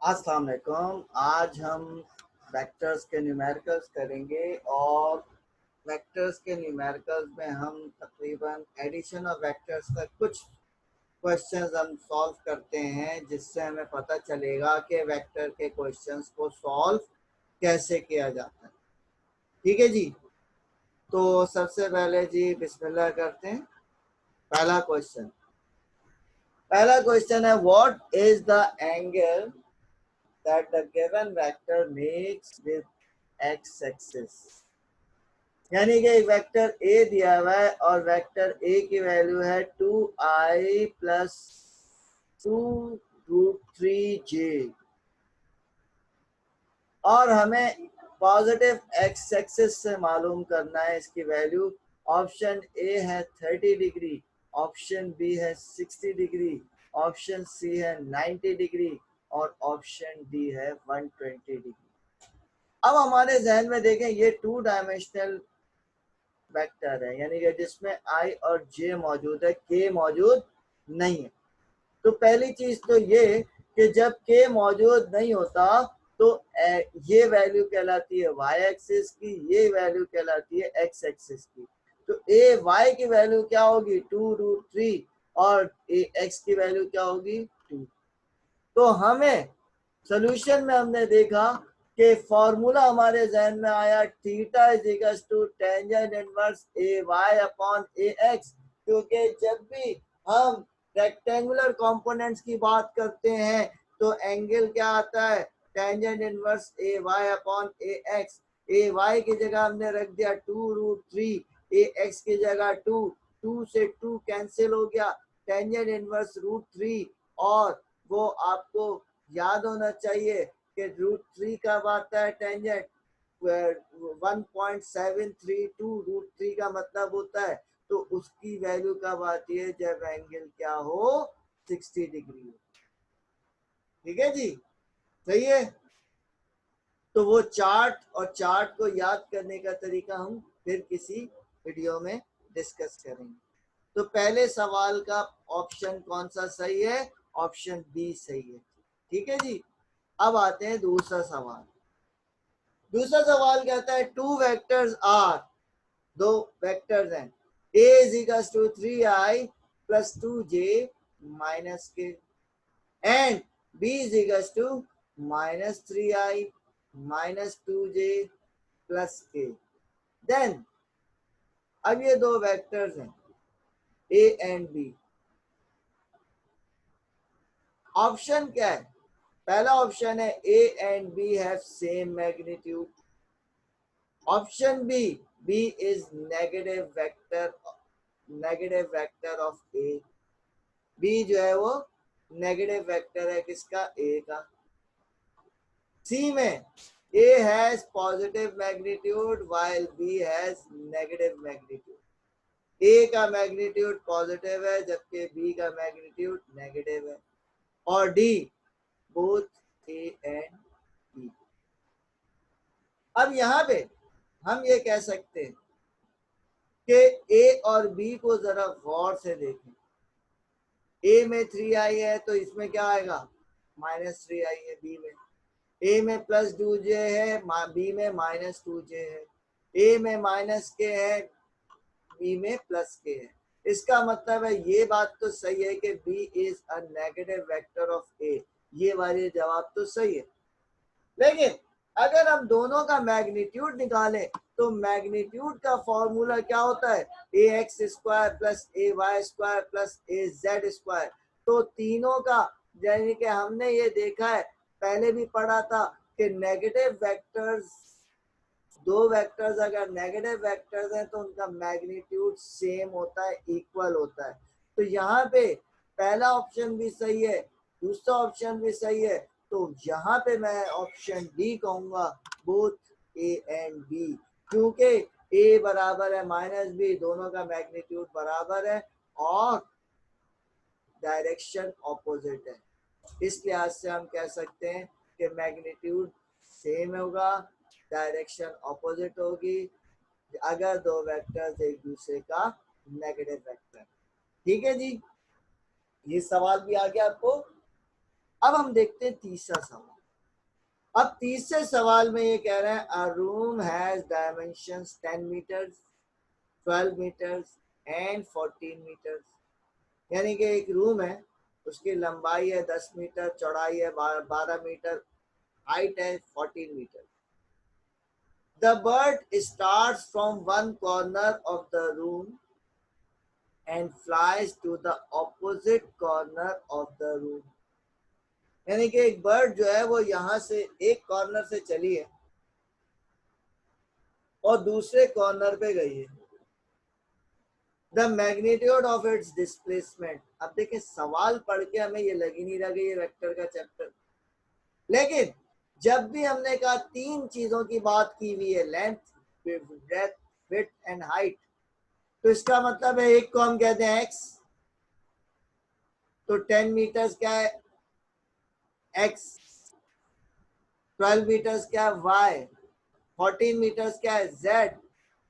अस्सलाम वालेकुम। आज हम वेक्टर्स के न्यूमेरिकल्स करेंगे और वेक्टर्स के न्यूमेरिकल्स में हम तकरीबन एडिशन ऑफ वेक्टर्स का कुछ क्वेश्चंस हम सॉल्व करते हैं, जिससे हमें पता चलेगा कि वेक्टर के क्वेश्चंस को सॉल्व कैसे किया जाता है। ठीक है जी। तो सबसे पहले जी बिस्मिल्लाह करते हैं। पहला क्वेश्चन है, what is the angle that the given vector makes with x axis। यानी कि एक वेक्टर ए दिया हुआ है और वेक्टर ए की वैल्यू है 2i प्लस 2√3j और हमें पॉजिटिव एक्स एक्सिस से मालूम करना है इसकी वैल्यू। ऑप्शन ए है 30 डिग्री, ऑप्शन बी है 60 डिग्री, ऑप्शन सी है 90 डिग्री और ऑप्शन डी है 120 डिग्री। अब हमारे जहन में देखें, ये 2 डायमेंशनल वेक्टर है, यानी कि जिसमें आई और जे मौजूद है, के मौजूद नहीं है। तो पहली चीज तो ये कि जब के मौजूद नहीं होता तो ये वैल्यू कहलाती है वाई एक्सिस की, ये वैल्यू कहलाती है एक्स एक्सिस की। तो ए वाई की वैल्यू क्या होगी 2√3 और ए एक्स की वैल्यू क्या होगी 2। तो हमें सोल्यूशन में हमने देखा कि फॉर्मूला हमारे जहन में आया, theta is equal to tangent inverse a y upon a x. क्योंकि जब भी हम रेक्टेंगुलर कंपोनेंट्स की बात करते हैं तो एंगल क्या आता है, tangent inverse a y upon a x. A Y की जगह हमने रख दिया 2√3, ए एक्स की जगह 2, 2 से 2 कैंसिल हो गया, टेंजेंट इनवर्स √3। और वो आपको याद होना चाहिए कि √3 कब आता है टेंजेंट, 1.732 √3 का मतलब होता है। तो उसकी वैल्यू कब आती है, जब एंगल क्या हो 60 डिग्री हो। ठीक है जी, सही है। तो वो चार्ट और चार्ट को याद करने का तरीका हम फिर किसी वीडियो में डिस्कस करेंगे। तो पहले सवाल का ऑप्शन कौन सा सही है, ऑप्शन बी सही है। ठीक है जी। अब आते हैं दूसरा सवाल। दूसरा सवाल कहता है, टू वेक्टर्स आर, दो वेक्टर्स हैं, A is equal to 3i plus 2j minus K and B is equal to minus 3i minus 2j plus K. Then अब ये दो वेक्टर्स हैं ए एंड बी। ऑप्शन क्या है, पहला ऑप्शन है A and B have same magnitude. Option B, B is negative vector of A. B जो है वो नेगेटिव वेक्टर है किसका, ए का। सी में A has positive magnitude while B has negative magnitude. A का मैग्नीट्यूड पॉजिटिव है जबकि बी का मैग्नीट्यूड नेगेटिव है। और D, both A and B. अब यहाँ पे हम ये कह सकते हैं कि ए और बी को जरा गौर से देखें। ए में 3i है तो इसमें क्या आएगा, -3i है बी में। ए में प्लस 2j है, बी में -2j है। ए में माइनस के है, बी में प्लस के है। इसका मतलब है ये बात तो सही है कि B is a negative vector of A. ये वाले जवाब तो सही है। लेकिन अगर हम दोनों का मैग्नीट्यूड निकालें तो मैग्नीट्यूड का फॉर्मूला क्या होता है, ए एक्स स्क्वायर प्लस ए वाई स्क्वायर प्लस ए जेड स्क्वायर। तो तीनों का, यानी कि हमने ये देखा है, पहले भी पढ़ा था कि नेगेटिव वेक्टर्स, दो वेक्टर्स अगर नेगेटिव वेक्टर्स हैं तो उनका मैग्नीट्यूड सेम होता है, इक्वल होता है। तो यहाँ पे पहला ऑप्शन भी सही है, दूसरा ऑप्शन भी सही है। तो यहाँ पे मैं ऑप्शन डी कहूंगा, बोथ ए एंड बी। क्योंकि ए बराबर है माइनस बी, दोनों का मैग्नीट्यूड बराबर है और डायरेक्शन ऑपोजिट है। इस लिहाज से हम कह सकते हैं कि मैग्नीट्यूड सेम होगा, डायरेक्शन ऑपोजिट होगी अगर दो वेक्टर्स एक दूसरे का नेगेटिव वेक्टर। ठीक है जी, ये सवाल भी आ गया आपको। अब हम देखते हैं तीसरा सवाल। अब तीसरे सवाल में ये कह रहे हैं a room has dimensions 10 metres, 12 metres and 14 metres. यानी कि एक रूम है, उसकी लंबाई है 10 मीटर, चौड़ाई है 12 मीटर, हाइट है 14 metre. The bird starts from one corner of the room and flies to the opposite corner of the room. यानी कि एक बर्ड जो है वो यहां से एक कॉर्नर से चली है और दूसरे कॉर्नर पे गई है। The magnitude of its displacement. अब देखिए सवाल पढ़ के हमें ये लग ही नहीं रहा कि ये वेक्टर का चैप्टर, लेकिन जब भी हमने कहा तीन चीजों की बात की हुई है, length, breadth, width and height, तो इसका मतलब है एक को हम कहते हैं एक्स, तो 10 मीटर्स क्या है एक्स, 12 मीटर्स क्या है वाई, 14 मीटर्स क्या है जेड।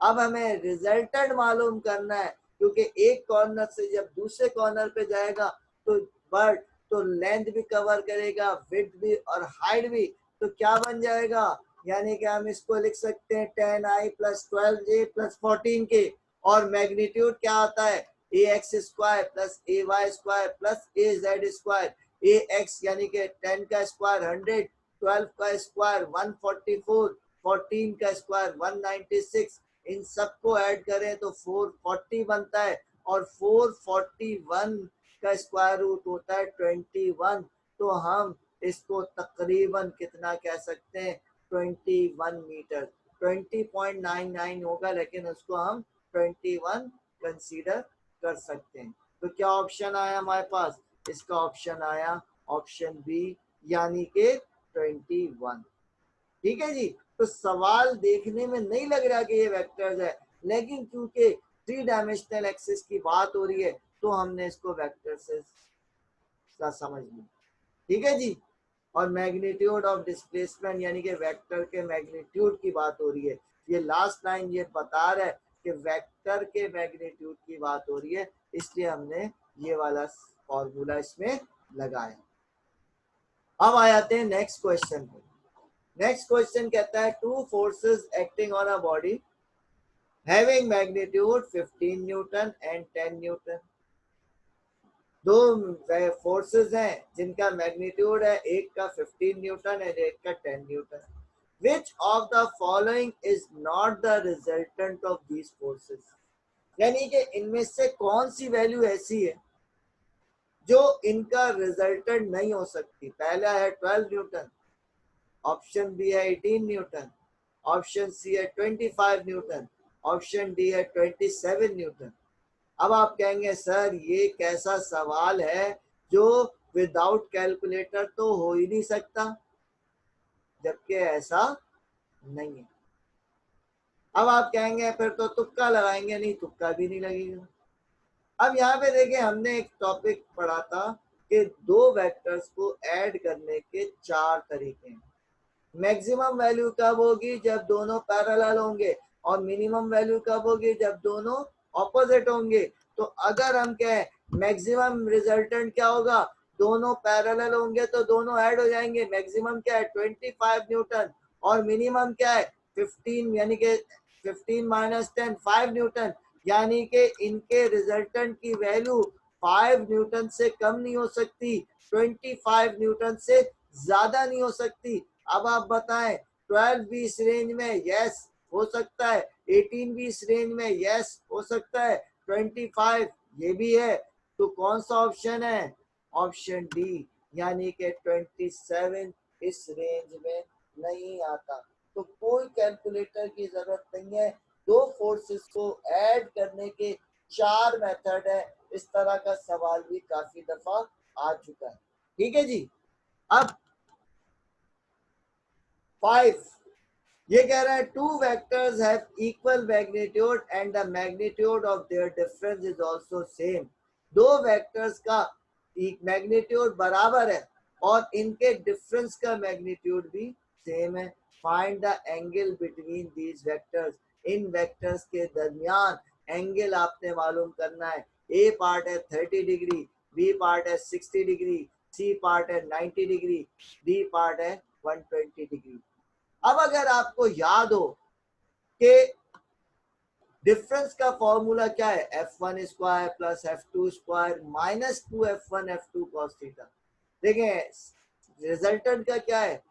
अब हमें रिजल्टेंट मालूम करना है, क्योंकि एक कॉर्नर से जब दूसरे कॉर्नर पे जाएगा तो बर्ड तो लेंथ भी कवर करेगा, विड्थ भी और हाइट भी, तो क्या बन जाएगा, यानी कि हम इसको लिख सकते हैं 10i plus 12j plus 14k, और मैग्नीट्यूड क्या आता है ए एक्स स्क्वायर प्लस ए वाई स्क्वायर प्लस ए जेड स्क्वायर। ए एक्स यानी कि 10 का स्क्वायर 100, 12 का स्क्वायर 144, 14 का स्क्वायर 196, इन सबको ऐड करें तो 440 बनता है, और 441 का स्क्वायर रूट होता है 21। तो हम इसको तकरीबन कितना कह सकते हैं 21 मीटर, 20.99 होगा, लेकिन उसको हम 21 कंसीडर कर सकते हैं। तो क्या ऑप्शन आया हमारे पास, इसका ऑप्शन आया ऑप्शन बी, यानी कि 21। ठीक है जी। तो सवाल देखने में नहीं लग रहा कि ये वेक्टर्स है, लेकिन क्योंकि थ्री डायमेंशनल एक्सिस की बात हो रही है तो हमने इसको वेक्टर से समझ लिया। ठीक है जी। और मैग्नीट्यूड ऑफ डिस्प्लेसमेंट यानी कि वेक्टर के मैग्नीट्यूड की बात हो रही है। ये लास्ट लाइन ये बता रहा है कि वेक्टर के मैग्नीट्यूड की बात हो रही है, इसलिए हमने ये वाला फॉर्मूला इसमें लगाया। अब आ जाते हैं नेक्स्ट क्वेश्चन पे। नेक्स्ट क्वेश्चन कहता है two forces acting on a body having magnitude 15 Newton and 10 Newton. दो फोर्सेस हैं जिनका मैग्नीट्यूड है, एक का 15 न्यूटन है, एक का 10 Newton. Which of the following is not the resultant of these forces. यानी कि इनमें से कौन सी वैल्यू ऐसी है जो इनका रिजल्टेंट नहीं हो सकती। पहला है 12 न्यूटन, ऑप्शन बी है 18 न्यूटन, ऑप्शन सी है 25 न्यूटन, ऑप्शन डी है 27 न्यूटन। अब आप कहेंगे सर ये कैसा सवाल है जो विदाउट कैलकुलेटर तो हो ही नहीं सकता, जबकि ऐसा नहीं है। अब आप कहेंगे फिर तो तुक्का लगाएंगे, नहीं तुक्का भी नहीं लगेगा। अब यहाँ पे देखिए हमने एक टॉपिक पढ़ा था कि दो वेक्टर्स को ऐड करने के चार तरीके हैं। मैक्सिमम वैल्यू कब होगी, जब दोनों पैरेलल होंगे, और मिनिमम वैल्यू कब होगी, जब दोनों ऑपोजिट होंगे। तो अगर हम कहें मैक्सिमम रिजल्टेंट क्या होगा, दोनों पैरेलल होंगे तो दोनों ऐड हो जाएंगे। मैक्सिमम क्या है 25 न्यूटन, और मिनिमम क्या है 15, यानी कि 15 माइनस 10 5 न्यूटन, यानी कि इनके रिजल्टेंट की वैल्यू 5 न्यूटन से कम नहीं हो सकती, 25 न्यूटन से ज्यादा नहीं हो सकती। अब आप बताएं 12 भी इस रेंज में यस हो सकता है, 18 भी इस रेंज में यस हो सकता है, 25 ये भी है। तो कौन सा ऑप्शन है, ऑप्शन डी, यानी कि 27 इस रेंज में नहीं आता। तो कोई कैलकुलेटर की जरूरत नहीं है। दो फोर्सेस को ऐड करने के चार मेथड है। इस तरह का सवाल भी काफी दफा आ चुका है। ठीक है जी। अब 5 ये कह रहा है two vectors have equal magnitude and the magnitude of there difference is also same. दो वेक्टर्स का मैग्नीट्यूड बराबर है और इनके डिफरेंस का मैग्नीट्यूड भी सेम है। Find the angle between these vectors. In vectors के दरमियान एंगल आपने मालूम करना है। ए पार्ट है 30 डिग्री, बी पार्ट है 60 डिग्री, सी पार्ट है 90 डिग्री, डी पार्ट है 120 डिग्री। अब अगर आपको याद हो कि डिफरेंस का फॉर्मूला क्या है, F1 square plus F2 square minus 2F1 F2 cos theta. देखें रिजल्टेंट का क्या है,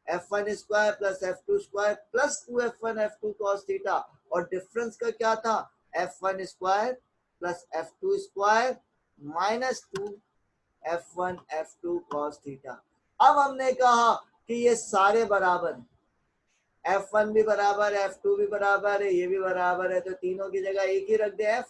F1 square plus F2 square plus 2F1 F2 cos theta, और डिफरेंस का क्या था, F1 square plus F2 square minus 2F1 F2 cos theta. अब हमने कहा कि ये सारे बराबर हैं, F1 भी बराबर है, F2 भी बराबर है, ये भी बराबर है, तो तीनों की जगह एक ही रख दे F।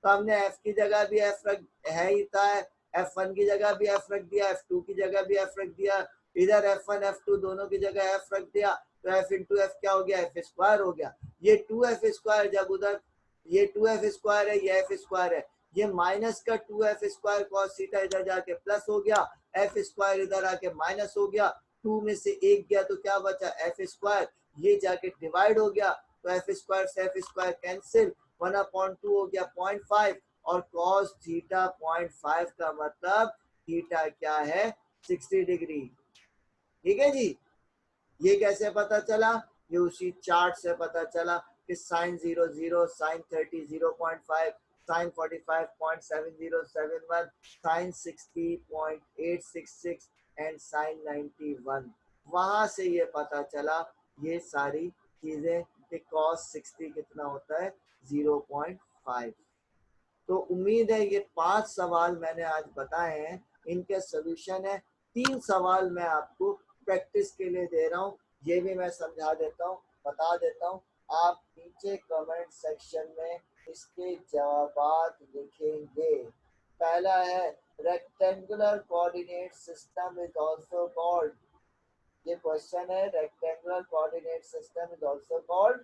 तो हमने F की जगह भी F रख है ही था, F1 की जगह भी F रख दिया, F2 की जगह भी F रख दिया, इधर F1 F2 दोनों की जगह F रख दिया, तो F इंटू F क्या हो गया, F स्क्वायर हो गया। ये 2F स्क्वायर जब उधर, ये 2F स्क्वायर है, ये F स्क्वायर है, ये माइनस का 2F स्क्वायर cos थीटा इधर जाके प्लस हो गया, F स्क्वायर इधर आके माइनस हो गया, 2 में से 1 गया तो क्या बचा, F स्क्वायर, ये जाके डिवाइड हो गया, तो F स्क्वायर से F स्क्वायर कैंसिल, 1/2 हो गया 0.5, और cos थीटा 0.5 का मतलब थीटा क्या है, 60 डिग्री। ठीक है जी। ये कैसे पता चला, ये उसी चार्ट से पता चला कि sine 0 0, sine 30 0.5, sine 45 0.7071, sine 60.866 and sine 91। वहां से ये पता चला ये सारी चीजें कि कॉस 60 कितना होता है, 0.5। तो उम्मीद है ये 5 सवाल मैंने आज बताए हैं, इनके सोल्यूशन है। 3 सवाल मैं आपको प्रैक्टिस के लिए दे रहा हूँ, ये भी मैं समझा देता हूँ, बता देता हूँ। आप नीचे कमेंट सेक्शन में इसके जवाब लिखेंगे। पहला है rectangular coordinate system is also called, ये क्वेश्चन है, rectangular coordinate system is also called.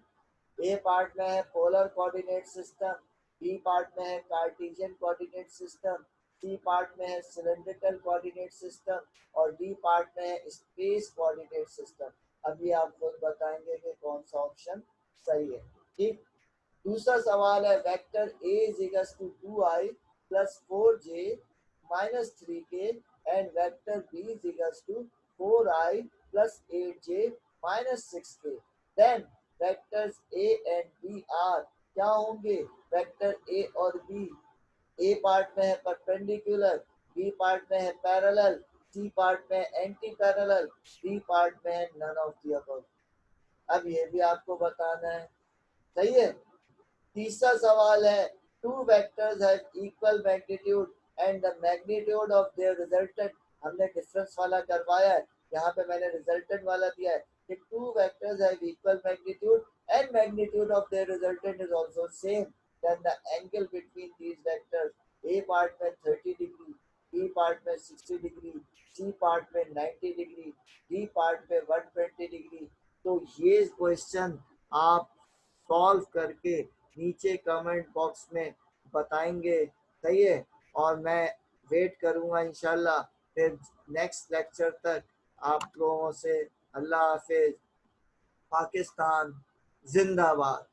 A part में है polar coordinate system, B part में है Cartesian coordinate system, C part में है सिलेंड्रिकल कोऑर्डिनेट सिस्टम, और डी पार्ट में है स्पेस कोऑर्डिनेट सिस्टम। अभी आप खुद बताएंगे कि कौन सा ऑप्शन सही है। ठीक। दूसरा सवाल है vector A is equals to 2i plus 4j minus 3k and vector B is equals to 4i plus 8j minus 6k। Then vectors A and B are क्या होंगे, वेक्टर ए और बी, ए part में है perpendicular, B part में है parallel, सी part में anti parallel, D part में है नन ऑफ द अबव। अब ये भी आपको बताना है, सही है। तीसरा सवाल है two vectors have equal magnitude and the magnitude of their resultant, हमने डिफरेंस वाला करवाया है, यहाँ पे मैंने रिजल्टेंट वाला दिया है कि two vectors have equal magnitude and magnitude of their resultant is also same, then the angle between these vectors, A part में 30 डिग्री, बी पार्ट में 60 डिग्री, सी पार्ट में 90 डिग्री, डी पार्ट में 120 डिग्री। तो ये क्वेश्चन आप solve करके नीचे comment box में बताएंगे, सही है। और मैं वेट करूंगा इंशाल्लाह, फिर नेक्स्ट लेक्चर तक आप लोगों से। अल्लाह हाफिज, पाकिस्तान जिंदाबाद।